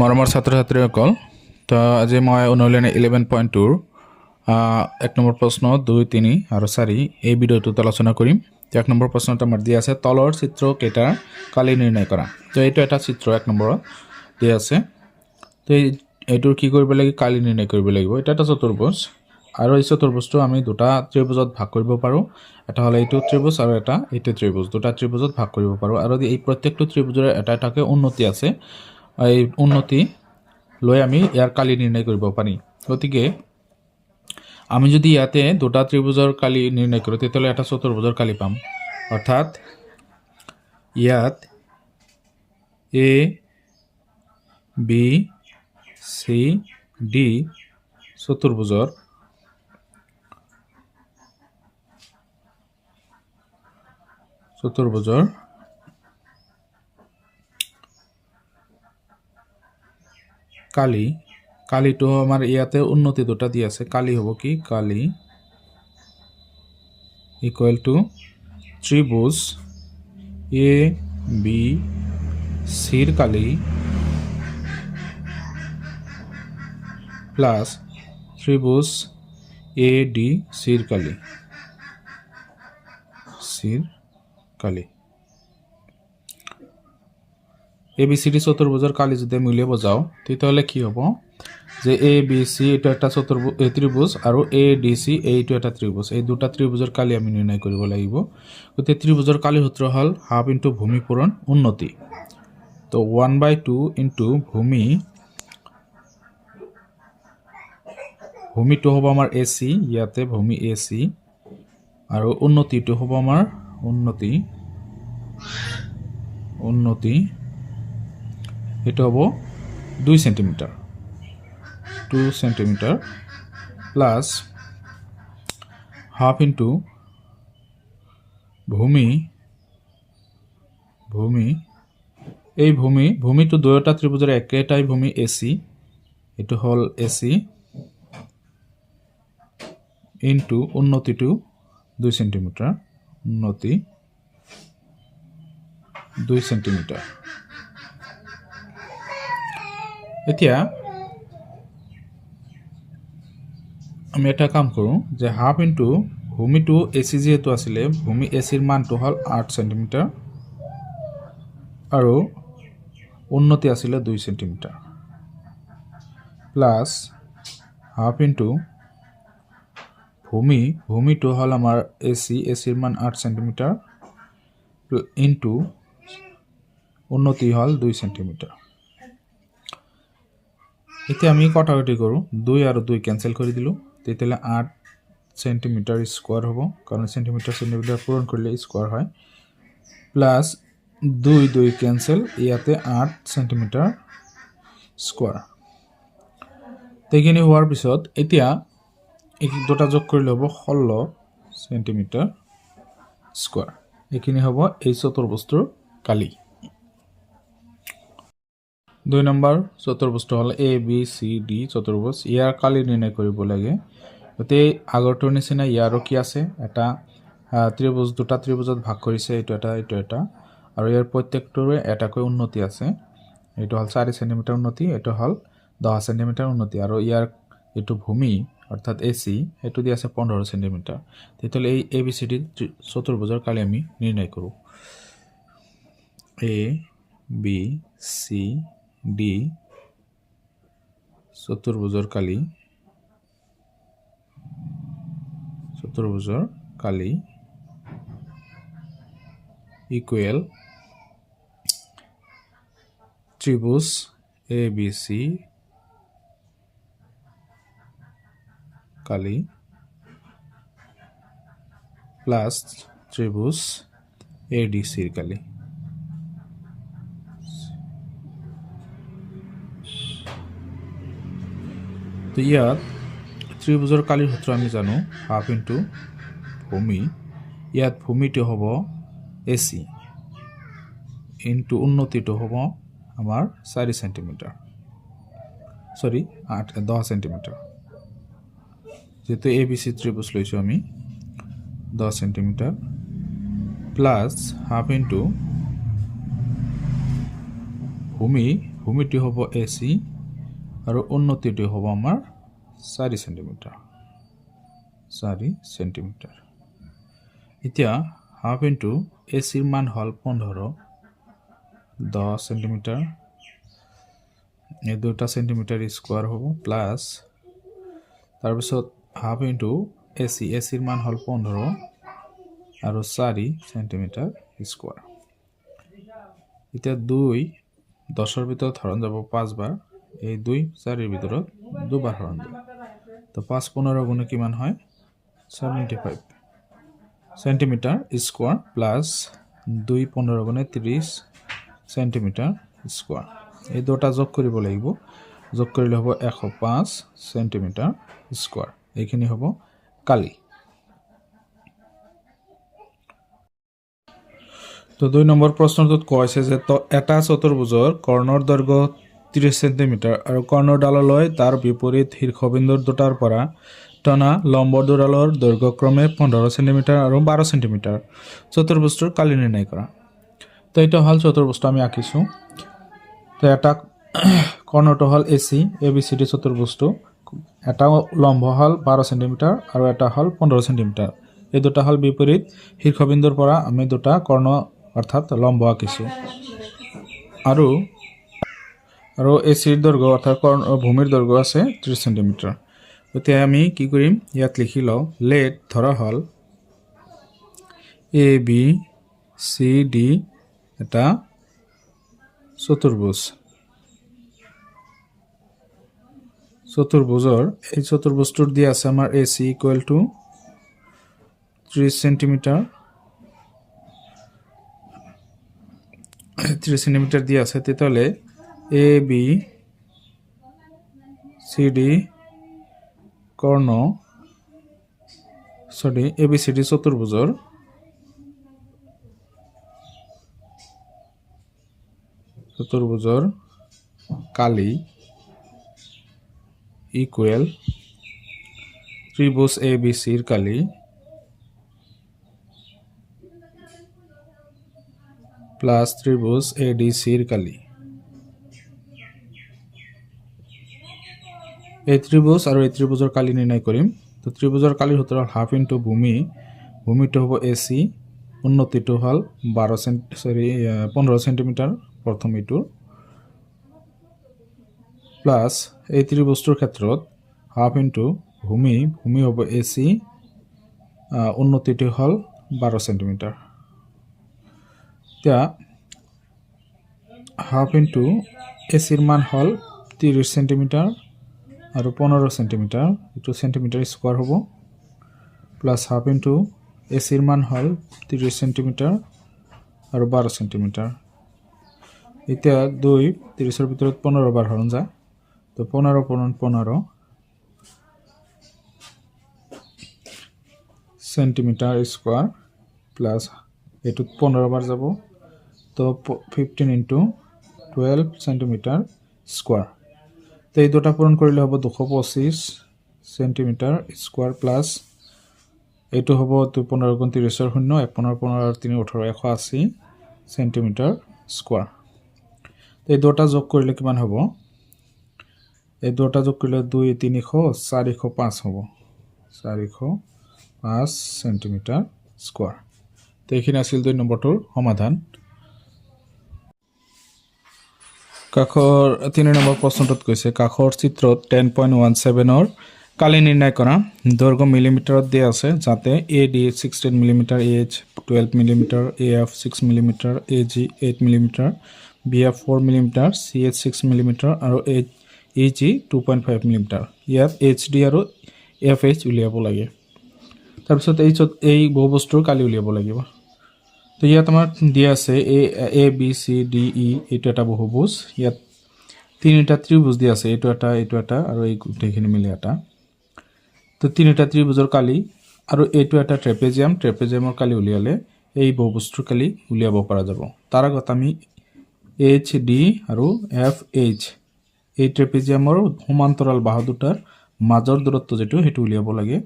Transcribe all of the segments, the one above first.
মৰমৰ ছাত্ৰ ছাত্ৰীসকল, তো আজি মই অনুশীলন 11.2 এক নম্বৰ প্ৰশ্ন 2, 3 আৰু 4 এই ভিডিঅ'টোত আলোচনা কৰিম। 1 নম্বৰ প্ৰশ্নটো আমাৰ দিয়া আছে তলৰ চিত্ৰকেইটাৰ কালি নিৰ্ণয় কৰা। তো এইটো এটা চিত্ৰ 1 নম্বৰত দিয়া আছে। তো এইটোৰ কি কৰিব লাগিব? কালি নিৰ্ণয় কৰিব লাগিব। এটা এটা চতুৰ্ভুজ আৰু এই চতুৰ্ভুজটো আমি দুটা ত্ৰিভুজত ভাগ কৰিব পাৰোঁ। এটা হ'ল এইটো ত্ৰিভুজ আৰু এটা এইটো ত্ৰিভুজ, দুটা ত্ৰিভুজত ভাগ কৰিব পাৰোঁ। আৰু এই প্ৰত্যেকটো ত্ৰিভুজৰে এটা এটাকৈ উন্নতি আছে। এই উন্নতি লৈ আমি ইয়াৰ কালি নিৰ্ণয় কৰিব পাৰি। গতিকে আমি যদি ইয়াতে দুটা ত্ৰিভুজৰ কালি নিৰ্ণয় কৰোঁ তেতিয়াহ'লে এটা চতুৰ্ভুজৰ কালি পাম। অৰ্থাৎ ইয়াত এ বি চি ডি চতুৰ্ভুজৰ কালিটো আমাৰ ইয়াতে উন্নতি দুটা দি আছে। কালি হ'ব কি? কালি ইকুৱেল টু ত্ৰিভুজ এ বি চিৰ কালি প্লাছ ত্ৰিভুজ এ ডি চিৰ কালি এ বি চি ডি চতুৰ্ভুজৰ কালি যদি আমি উলিয়াব যাওঁ তেতিয়াহ'লে কি হ'ব যে এ বি চি এইটো এটা ত্ৰিভুজ আৰু এ ডি চি এইটো এটা ত্ৰিভুজ। এই দুটা ত্ৰিভুজৰ কালি আমি নিৰ্ণয় কৰিব লাগিব। গতিকে ত্ৰিভুজৰ কালি সূত্ৰ হ'ল হাফ ইনটু ভূমি পূৰণ উন্নতি। তো 1/2 ইনটু ভূমিটো হ'ব আমাৰ এ চি, ইয়াতে ভূমি এ চি, আৰু উন্নতিটো হ'ব আমাৰ উন্নতি এটা হ'ব 2 সেন্টিমিটাৰ প্লাস হাফ ইন্টু ভূমি এই ভূমিটো দুয়োটা ত্ৰিভুজৰ একেটাই ভূমি এসি, এটো হল এসি ইন্টু উন্নতিটো 2 সেন্টিমিটাৰ, উন্নতি 2 সেন্টিমিটাৰ। এতিয়া আমি এটা কাম কৰোঁ যে হাফ ইন্টু ভূমিটো এসি যেহেতু আছিলে, ভূমি এসিৰ মানটো হ'ল 8 সেন্টিমিটাৰ আৰু উন্নতি আছিলে 2 সেন্টিমিটাৰ প্লাস হাফ ইন্টু ভূমিটো হ'ল আমাৰ এসিৰ মান 8 সেন্টিমিটাৰ ইন্টু উন্নতি হ'ল 2 সেন্টিমিটাৰ। এতিয়া আমি কটাকটি কৰোঁ, 2 আৰু 2 কেনসেল কৰি দিলোঁ, তেতিয়াহ'লে 8 সেন্টিমিটার স্কোয়ার হ'ব, কারণ সেন্টিমিটার পূরণ করলে স্কোয়ার হয়, প্লাস 2 কেনসেল, ইয়াতে 8 সেন্টিমিটার স্কোয়ার। এইখিনি হোৱাৰ পিছত এতিয়া এই দুটা যোগ কৰিলে হ'ব 16 সেন্টিমিটাৰ স্কোয়াৰ। এইখিনি হ'ব এই চতুৰ্ভুজটোৰ কালি। 2 নম্বৰ চতুৰ্ভুজটো হ'ল এ বি চি ডি চতুৰ্ভুজ। ইয়াৰ কালি নিৰ্ণয় কৰিব লাগে। গতিকে আগৰটোৰ নিচিনা ইয়াৰো কি আছে, এটা ত্ৰিভুজ, দুটা ত্ৰিভুজত ভাগ কৰিছে, এইটো এটা, আৰু ইয়াৰ প্ৰত্যেকটোৰে এটাকৈ উন্নতি আছে। এইটো হ'ল 4 সেন্টিমিটাৰ উন্নতি, এইটো হ'ল 10 সেন্টিমিটাৰ উন্নতি, আৰু ইয়াৰ এইটো ভূমি অৰ্থাৎ এসি এইটো দি আছে 15 সেন্টিমিটাৰ। তেতিয়াহ'লে এই এ বি চি ডি চতুৰ্ভুজৰ কালি আমি নিৰ্ণয় কৰোঁ। এ বি চি ডি চতুৰ্ভুজৰ কালি ইকুৱেল ত্ৰিভুজ এ বি চি কালি প্লাস ত্ৰিভুজ এ ডি সিৰ কালি। তো ইয়াত ত্ৰিভুজৰ কালিৰ সূত্ৰ আমি জানো হাফ ইন্টু ভূমি, ইয়াত ভূমিটো হ'ব এসি ইন্টু উন্নতিটো হ'ব আমাৰ 4 সেন্টিমিটার, 10 সেন্টিমিটার। যেহেতু এ বি সি ত্রিভুজ লৈছোঁ আমি 10 সেন্টিমিটার প্লাস হাফ ইন্টু ভূমি ভূমিটি হ'ব AC আৰু উন্নতিটি হ'ব আমাৰ 4 সেন্টিমিটাৰ 4 সেন্টিমিটাৰ এতিয়া হাফ ইনটু AC ৰ মান হ'ল 15 10 সেন্টিমিটাৰ এই দুটা সেন্টিমিটাৰ স্কয়াৰ হ'ব প্লাস তাৰ পিছত হাফ ইনটু AC ৰ মান হ'ল 15 আৰু 4 সেন্টিমিটাৰ স্কয়াৰ এতিয়া 2 10 ৰ ভিতৰত হৰণ যাব 5 বাৰ এই 2 4 ৰ ভিতৰত দুবাৰ হৰণ যাব তো 5 15 গুণ কিমান হয় 75 সেন্টিমিটাৰ স্কয়াৰ প্লাস 2 15 গুণে 30 সেন্টিমিটাৰ স্কয়াৰ এই দুটা যোগ কৰিব লাগিব যোগ কৰিলে হ'ব 105 সেন্টিমিটাৰ স্কয়াৰ এইখিনি হ'ব কালি তো 2 নম্বৰ প্ৰশ্নটোত কৈছে যে তো এটা চতুৰ্ভুজৰ কৰ্ণৰ দৈৰ্ঘ্য 30 সেন্টিমিটাৰ আৰু কৰ্ণৰ ডাললৈ তাৰ বিপৰীত শীৰ্ষবিন্দুৰ দুটাৰ পৰা টনা লম্ব দুডালৰ দৈৰ্ঘ্য ক্ৰমে 15 সেন্টিমিটাৰ আৰু 12 সেন্টিমিটাৰ চতুৰ্ভুজটোৰ কালি নিৰ্ণয় কৰা তো এটা হল চতুৰ্ভুজটো আমি আঁকিছো তো এটা কৰ্ণটো হল AC ABCD চতুৰ্ভুজটো এটা লম্ব হল 12 সেন্টিমিটাৰ আৰু এটা হল 15 সেন্টিমিটাৰ এই দুটা হল বিপৰীত শীৰ্ষবিন্দুৰ পৰা আমি দুটা কৰ্ণ অৰ্থাৎ লম্ব আঁকিছো আৰু AC ৰ দৈৰ্ঘ্য অৰ্থাৎ ভূমিৰ দৈৰ্ঘ্য আছে 30 সেন্টিমিটাৰ এতিয়া আমি কি কৰিম ইয়াত লিখি লও লেট ধৰা হল ABCD এটা চতুৰ্ভুজৰ এই চতুৰ্ভুজটোৰ দিয়া আছে আমাৰ AC equal to 30 centimetre 30 centimetre দিয়া আছে তেতলে ABCD কৰ্ণ ABCD চতুৰ্ভুজৰ কালি ইকুৱেল ত্ৰিভুজ ABC ৰ কালি প্লাস ত্ৰিভুজ ADC ৰ কালি এই ত্ৰিভুজ আৰু এই ত্ৰিভুজৰ কালি নিৰ্ণয় কৰিম তো ত্ৰিভুজৰ কালিৰ সূত্ৰ হাফ ইনটু ভূমিটো হ'ব AC উন্নতিটো হ'ল 15 সেন্টিমিটাৰ প্ৰথম ইটো প্লাস এই ত্ৰিভুজটোৰ ক্ষেত্ৰত হাফ ইনটু ভূমি হ'ব AC উন্নতিটো হ'ল 12 সেন্টিমিটাৰ এতিয়া হাফ ইনটু AC ৰ মান হ'ল 30 সেন্টিমিটাৰ আৰু 15 সেন্টিমিটাৰ এটো সেন্টিমিটাৰ স্কয়াৰ হ'ব প্লাস হাফ ইনটু AC ৰ মান হ'ল 30 সেন্টিমিটাৰ আৰু 12 সেন্টিমিটাৰ এতিয়া 2 30 ৰ ভিতৰত 15 বাৰ হৰণ যায় তো 15 সেন্টিমিটাৰ স্কয়াৰ প্লাস এটো 15 বাৰ যাব তো 15 ইনটু 12 সেন্টিমিটাৰ স্কয়াৰ তো এই দুটা পূৰণ কৰিলে হ'ব 225 সেন্টিমিটার স্কয়ার প্লাস এটো হ'ব 15 গুণ 30 এর 0 15 আর 3 18 180 সেন্টিমিটার স্কয়ার তো এই দুটা যোগ কৰিলে কিমান হ'ব এই দুটা যোগ কৰিলে 2 300 405 হ'ব 405 সেন্টিমিটাৰ স্কয়াৰ তো এখানে আছিল 2 নম্বৰটোৰ সমাধান কাখৰ 3 নম্বৰ প্ৰশ্নটোত কৈছে কাখৰ চিত্ৰত 10.17 ৰ কালি নিৰ্ণয় কৰা দৈৰ্ঘ্য মিলিমিটাৰত দিয়া আছে যাতে AD 16 millimetre AH 12 millimetre AF 6 millimetre AG 8 millimetre BF 4 millimetre CH 6 millimetre আৰু AG 2.5 মিলিমিটাৰ ইয়াত HD আৰু FH উলিয়াব লাগে তাৰপিছত এই বহুবস্তুৰ কালি উলিয়াব লাগিব তো ইয়াত আমাৰ দিয়া আছে ABCDE এটা এটা বহুভুজ ইয়াত তিনিটা ত্ৰিভুজ দিয়া আছে এটা আৰু এই গোটেইখিনি মিলি এটা তো তিনিটা ত্ৰিভুজৰ কালি আৰু এইটো এটা ট্ৰেপেজিয়ামৰ কালি উলিয়ালে এই বহুবস্তুৰ কালি উলিয়াব পৰা যাব তাৰ আগত আমি HD আৰু FH এই ট্ৰেপেজিয়ামৰ সমান্তৰাল বাহু দুটাৰ মাজৰ দূৰত্ব যেটো হেতু উলিয়াব লাগে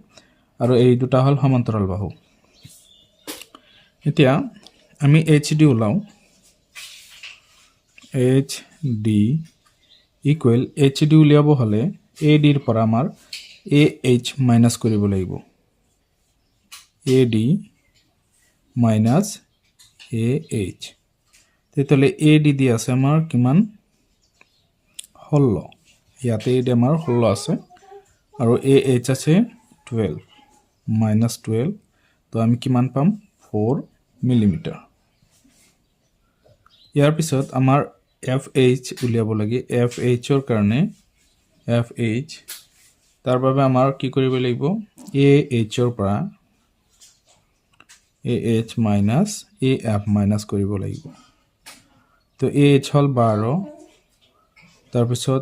আৰু এই দুটা হল সমান্তৰাল বাহু এতিয়া আমি HD উলাও ডি ইকুৱেল এইচ ডি উলিয়াব হ'লে এ ডিৰ পৰা আমাৰ এ এইচ মাইনাছ কৰিব লাগিব A D minus A H তেতিয়াহ'লে এ ডি দি আছে আমাৰ কিমান 16 ইয়াতে এ ডি আমাৰ 16 আছে আৰু এ এইচ আছে 12 মাইনাছ 12 তো আমি কিমান পাম 4 মিলিমিটাৰ ইয়াৰ পিছত আমাৰ এফ এইচ উলিয়াব লাগে এফ এইচৰ কাৰণে এফ এইচ তাৰ বাবে আমাৰ কি কৰিব লাগিব এ এইচৰ পৰা A H minus A F minus কৰিব লাগিব তো এ এইচ হ'ল 12 তাৰপিছত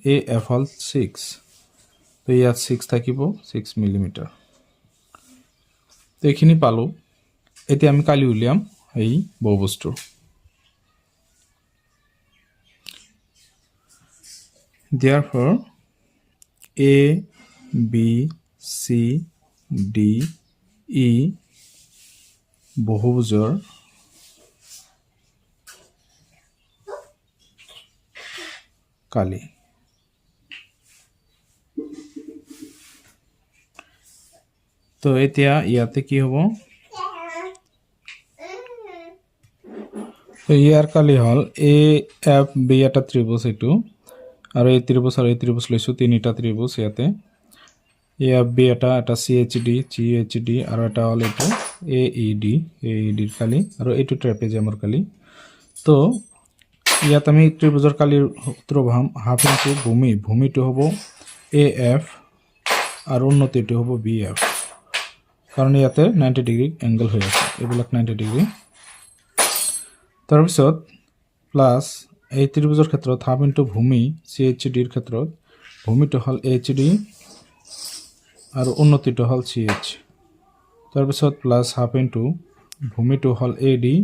এ এফ হ'ল 6 তো ইয়াত 6 থাকিব 6 মিলিমিটাৰ তো এইখিনি পালোঁ এতিয়া আমি কালি উলিয়াম এই বহুবস্তুৰ therefore A B C D E বহুভুজৰ কালি তো এতিয়া ইয়াতে কি হ'ব তো ইয়াৰ কালি হ'ল এ এফ বি এটা ত্ৰিভুজ এইটো আৰু এই ত্ৰিভুজ লৈছোঁ তিনিটা ত্ৰিভুজ ইয়াতে এ এফ বি এটা চি এইচ ডি আৰু এটা হ'ল এইটো এ ই ডিৰ কালি আৰু এইটো ট্ৰেপেজিয়ামৰ কালি তো ইয়াত আমি ত্ৰিভুজৰ কালিৰ সূত্ৰ পাম হাফ ইনটু ভূমিটো হ'ব এ এফ আৰু উন্নতিটো হ'ব বি এফ কাৰণ ইয়াতে 90 ডিগ্ৰী এংগল হৈ আছে এইবিলাক 90 ডিগ্ৰী তাৰপিছত প্লাছ এই ত্ৰিভুজৰ ক্ষেত্ৰত হাফ ইনটু ভূমি চি এইচ ডিৰ ক্ষেত্ৰত ভূমিটো হ'ল এইচ ডি আৰু উন্নতিটো হ'ল চি এইচ তাৰপিছত প্লাছ হাফ ইনটু ভূমিটো হ'ল এ ডি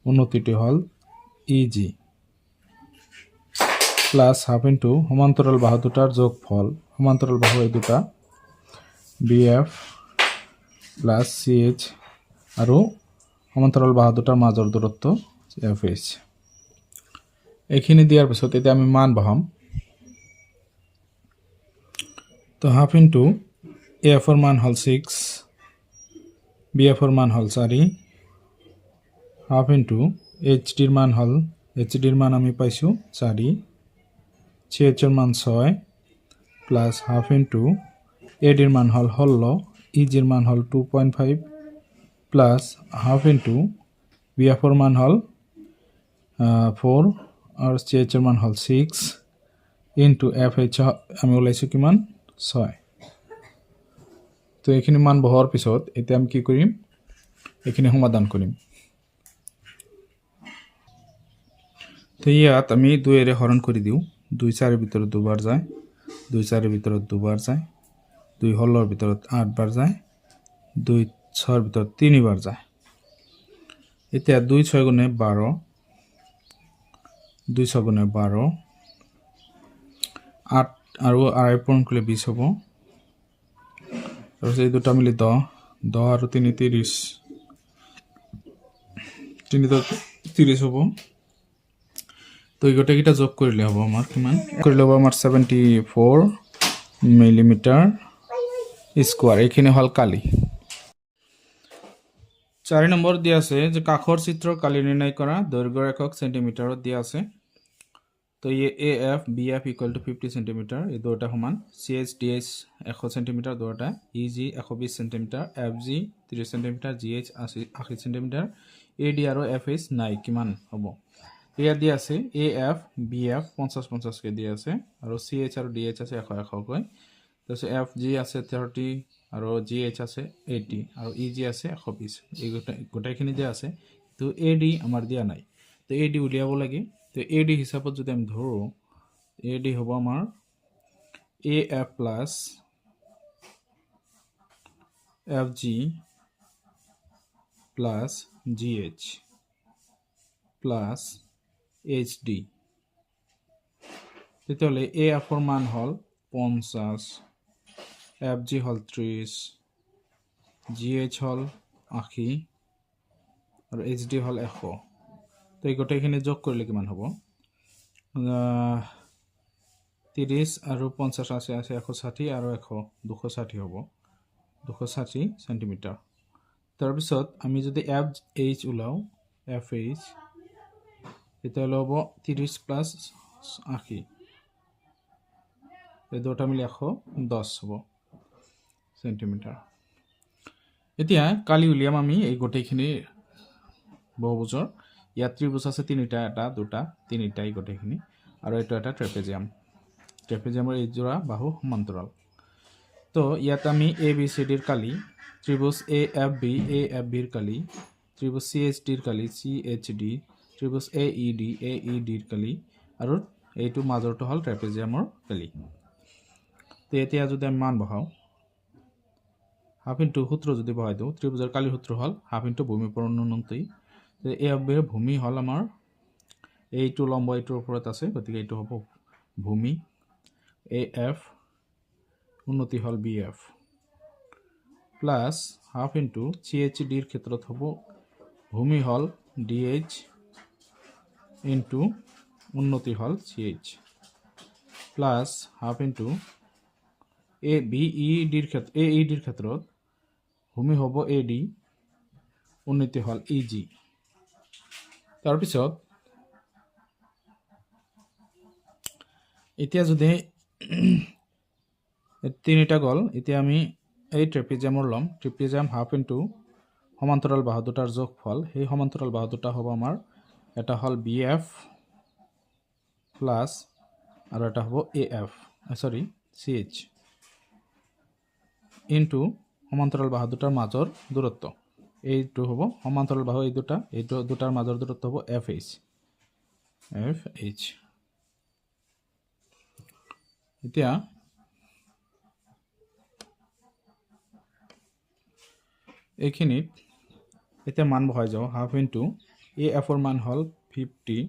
উন্নতিটো হ'ল E G plus half into সমান্তৰাল বাহু দুটাৰ যোগফল সমান্তৰাল বাহু এই দুটা B F plus C H আৰু সমান্তৰাল বাহু দুটাৰ মাজৰ দূৰত্ব এফ এইচ এইখিনি দিয়াৰ পিছত এতিয়া আমি মান বহাম তো হাফ ইনটু এ এফৰ মান হ'ল 6 বি এফৰ মান হ'ল 4 হাফ ইনটু এইচ ডিৰ মান হ'ল এইচ ডিৰ মান আমি পাইছোঁ 4 চি এইচৰ মান 6 প্লাছ হাফ ইনটু এ ডিৰ মান হ'ল 16 ই জিৰ মান হ'ল 2.5 প্লাছ হাফ ইনটু বি এফৰ মান হ'ল 4 আৰু চি এইচৰ মান হ'ল 6 ইনটু এফ এইচ আমি ওলাইছোঁ কিমান 6 তো এইখিনি মান বহোৱাৰ পিছত এতিয়া আমি কি কৰিম এইখিনি সমাধান কৰিম তো ইয়াত আমি 2 হৰণ কৰি দিওঁ 2 4 ভিতৰত দুবাৰ যায় 2 4 ভিতৰত দুবাৰ যায় 2 16 ভিতৰত 8 বাৰ যায় 2 6 ভিতৰত 3 বাৰ যায় এতিয়া 2 6 গুণে 12 2 6 গুণে 12 8 আৰু আঢ়াই পূৰণ কৰিলে 20 হ'ব তাৰপিছত এই দুটা মিলি 10 আৰু 3 30 30 হ'ব তো এই গোটেইকেইটা যোগ কৰিলে হ'ব আমাৰ কিমান কৰিলে হ'ব আমাৰ 74 মিলিমিটাৰ স্কোৱাৰ এইখিনি হ'ল কালি 4 নম্বৰ দিয়া আছে যে কাষৰ চিত্ৰৰ কালি নিৰ্ণয় কৰা দৈৰ্ঘ্যৰ একক সেন্টিমিটাৰত দিয়া আছে তো ये A F B F equal to 50 centimetre ये दोटा समान C H D H 100 centimetre दोटा E G 120 centimetre F G 30 centimetre G H 80 centimetre A D और एफ एच নাই কিমান হ'ব ইয়াত দিয়া আছে এ এফ বি এফ 50 কে দিয়া আছে আৰু চি এইচ আৰু ডি এইচ আছে 100 কৈ তাৰপিছত এফ জি আছে 30 আৰু জি এইচ আছে 80 আৰু ই জি আছে 120 এই গোটেইখিনি দিয়া আছে তো এ ডি আমাৰ দিয়া নাই তো এ ডি উলিয়াব লাগে তো এ ডি হিসাবত যদি আমি ধৰোঁ এ ডি হ'ব আমাৰ A F plus F G plus G H plus H D তেতিয়াহ'লে এ এফৰ মান হ'ল 50 এফ জি হ'ল 30 জি এইচ হ'ল 80 আৰু এইচ ডি হ'ল 100 তো এই গোটেইখিনি যোগ কৰিলে কিমান হ'ব 30 আৰু 50 আছে 160 আৰু 100 260 হ'ব 260 সেন্টিমিটাৰ তাৰপিছত আমি যদি এফ এইচ ওলাও এফ এইচ তেতিয়াহ'লে হ'ব 30 প্লাছ 80 এই দুটা মিলি 110 হ'ব সেন্টিমিটাৰ এতিয়া কালি উলিয়াম আমি এই গোটেইখিনি বহুভুজৰ ইয়াত ত্ৰিভুজ আছে তিনিটা এটা দুটা তিনিটা এই গোটেইখিনি আৰু এইটো এটা ট্ৰেপেজিয়ামৰ এই জোৰা বাহু সমান্তৰাল তো ইয়াত আমি এ বি চি ডিৰ কালি ত্ৰিভুজ এ এফ বিৰ কালি ত্ৰিভুজ চি এইচ ডিৰ কালি CHD ত্ৰিভুজ এ ই ডিৰ কালি আৰু এইটো মাজৰটো হ'ল ট্ৰেপেজিয়ামৰ কালি তো এতিয়া যদি আমি মান বহাওঁ হাফ ইনটু সূত্ৰ যদি বহাই দিওঁ ত্ৰিভুজৰ কালিৰ সূত্ৰ হ'ল হাফ ইনটু ভূমি পূৰণোন্নতি এ এফ বিৰ ভূমি হ'ল আমাৰ এইটো লম্ব এইটোৰ ওপৰত আছে গতিকে এইটো হ'ব ভূমি এ এফ উন্নতি হ'ল B F plus half into CHDৰ ক্ষেত্ৰত হ'ব ভূমি হ'ল DH ইনটু উন্নতি হ'ল CH প্লাস হাফ ইনটু ABEDৰ ক্ষেত্ৰত ভূমি হ'ব AD উন্নতি হ'ল EG তাৰপিছত এতিয়া যদি তিনিটা গ'ল এতিয়া আমি এই ট্ৰেপেজিয়ামৰ ল'ম ট্ৰেপেজিয়াম হাফ ইনটু সমান্তৰাল বাহু দুটাৰ যোগফল সেই সমান্তৰাল বাহু দুটা হ'ব আমাৰ এটা হ'ল BF প্লাস আৰু এটা হ'ব AF CH ইনটু সমান্তৰাল বাহু দুটাৰ মাজৰ দূৰত্ব এইটো হ'ব সমান্তৰাল বাহু এই দুটাৰ মাজৰ দূৰত্ব হ'ব FH এতিয়া এইখিনিত এতিয়া মান বহাই যাওঁ হাফ ইনটু AFৰ মান হ'ল 50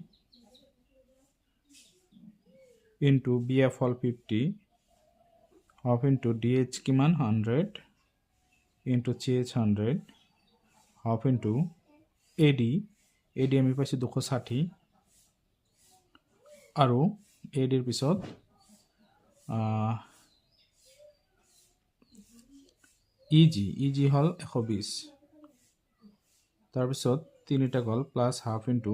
ইনটু BF হ'ল 50 হাফ ইনটু DH কিমান 100 into CH 100 half into AD আমি পাইছোঁ 260 আৰু ADৰ পিছত EG হ'ল 120 তাৰপিছত তিনিটা গ'ল প্লাস হাফ ইনটু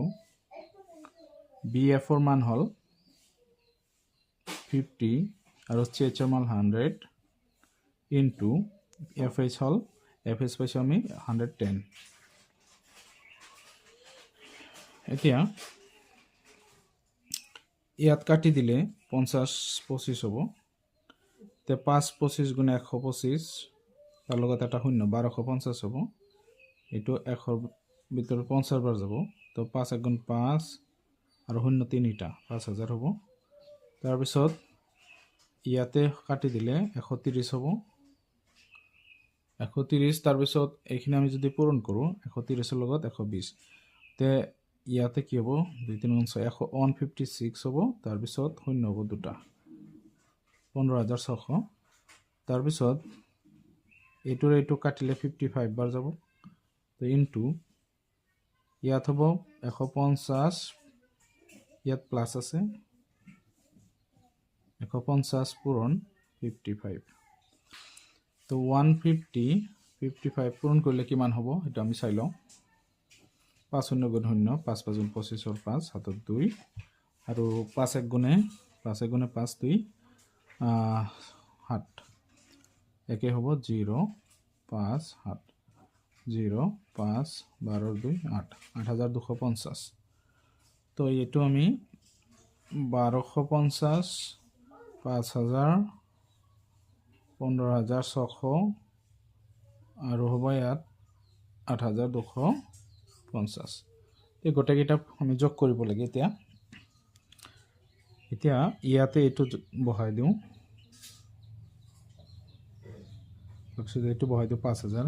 BFৰ মান হ'ল 50 আৰু CHৰ মান 100 ইনটু FH হ'ল FH পাইছোঁ আমি 110 এতিয়া ইয়াত কাটি দিলে 50 25 হ'ব তে 5 25 গুণে 125 তাৰ লগত এটা শূন্য 1250 হ'ব এইটো 100ৰ ভিতৰত 50 বাৰ যাব তো 5 1 গুণ 5 আৰু শূন্য তিনিটা 5000 হ'ব তাৰপিছত ইয়াতে কাটি দিলে 130 হ'ব 130 তাৰপিছত এইখিনি আমি যদি পূৰণ কৰোঁ 130ৰ লগত 120 তে ইয়াতে কি হ'ব 2 3 6 156 হ'ব তাৰপিছত শূন্য হ'ব দুটা 15600 তাৰপিছত এইটো কাটিলে 55 বাৰ যাব তো ইনটু ইয়াত হ'ব 150 ইয়াত প্লাস আছে 150 পূৰণ 55 তো 155 পূৰণ কৰিলে কিমান হ'ব এটা আমি চাই লওঁ 5 শূন্য গুণ শূন্য 5 5 গুণ 25ৰ 5 হাতত 2 আৰু 5 1 গুণে 5 2 7 একে হ'ব 0 5 7 0 5 12 2 8 8250 তো এইটো আমি 1250 5000 15600 আৰু হ'ব ইয়াত 8250 এই গোটেইকেইটা আমি যোগ কৰিব লাগে এতিয়া ইয়াতে এইটো বহাই দিওঁ তাৰপিছত এইটো বহাই দিওঁ 5000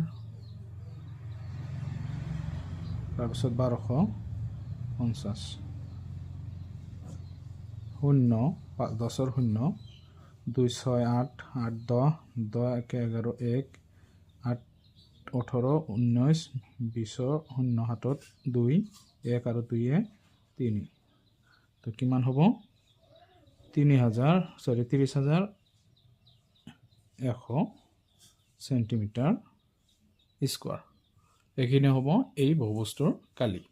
তাৰপিছত 1250 শূন্য 10ৰ শূন্য 2 6 8 8 10 10 1 11 1 8 18 19 20 শূন্য হাতত 2 1 আৰু 2 3 তো কিমান হ'ব 30,100 সেন্টিমিটাৰ স্কোৱাৰ। এইখিনি হ'ব এই বহুবস্তুৰ কালি।